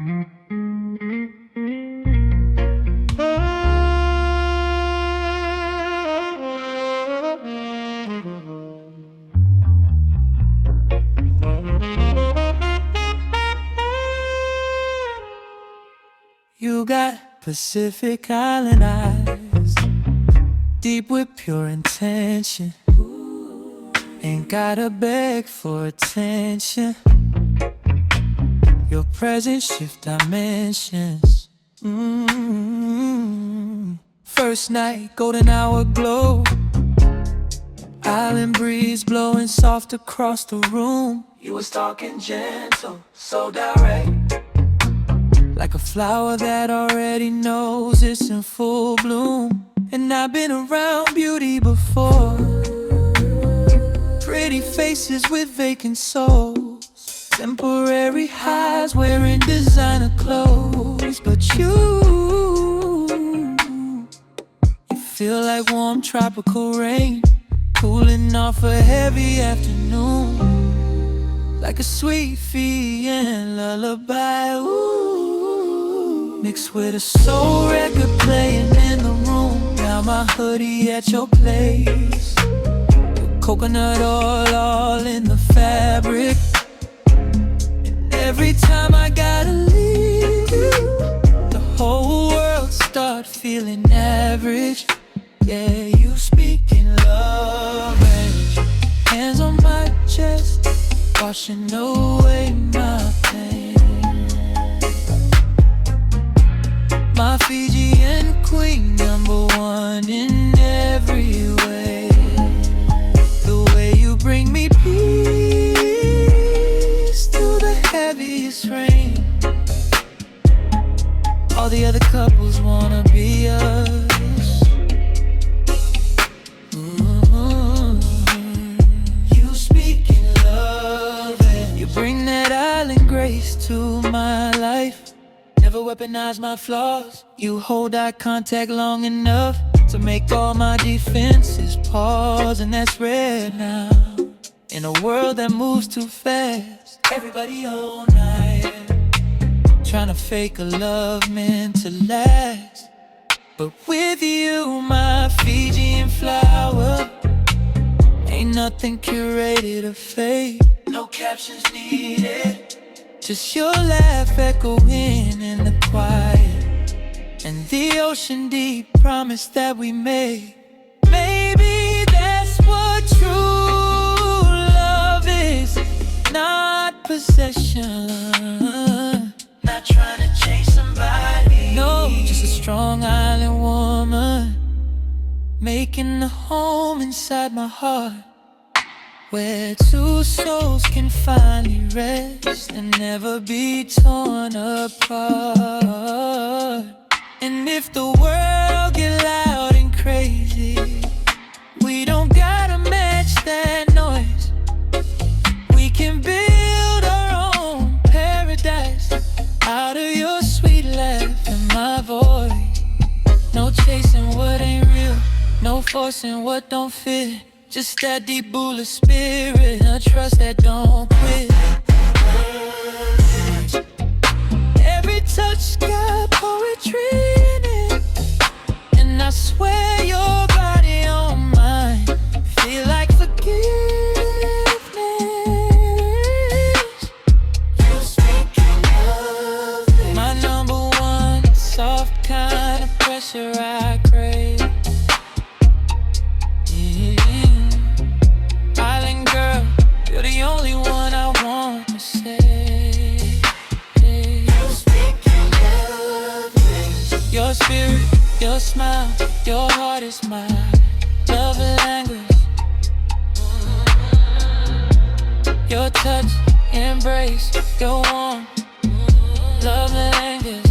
You got Pacific Island eyes, deep with pure intention. Ain't gotta beg for attention. Your presence shift dimensions. First night, golden hour glow. Island breeze blowing soft across the room. You was talking gentle, so direct, like a flower that already knows it's in full bloom. And I've been around beauty before, pretty faces with vacant souls, temporary highs wearing designer clothes. But you feel like warm tropical rain, cooling off a heavy afternoon, like a sweet Fijian lullaby. Ooh, mixed with a soul record playing in the room. Now my hoodie at your place, your coconut oil all in the fabric. And every time I gotta leave you, the whole world start feeling average. Yeah, you speak in love language. Hands on my chest, washing away my pain. My Fijian Queen, #1 in every way. The way you bring me peace through the heaviest rain. All the other couples wanna be us. Bring that island grace to my life. Never weaponize my flaws. You hold eye contact long enough to make all my defenses pause. And that's rare now, in a world that moves too fast. Everybody all night, trying to fake a love meant to last. But with you, my Fijian flower, ain't nothing curated or fake. No captions needed, just your laugh echoing in the quiet, and the ocean deep promise that we made. Maybe that's what true love is, not possession. Not trying to change somebody. No, just a strong island woman, making a home inside my heart, where two souls can finally rest and never be torn apart. And if the world get loud and crazy, we don't gotta match that noise. We can build our own paradise out of your sweet laugh and my voice. No chasing what ain't real, no forcing what don't fit. Just that deep Bula spirit, a trust that don't quit. Every touch got poetry in it, and I swear your body on mine feel like forgiveness. You speak in love, my #1, soft kind of pressure I crave. You're the only one I want to say. You speak in love. Your spirit, your smile, your heart is my love language. Your touch, embrace, your warm love language.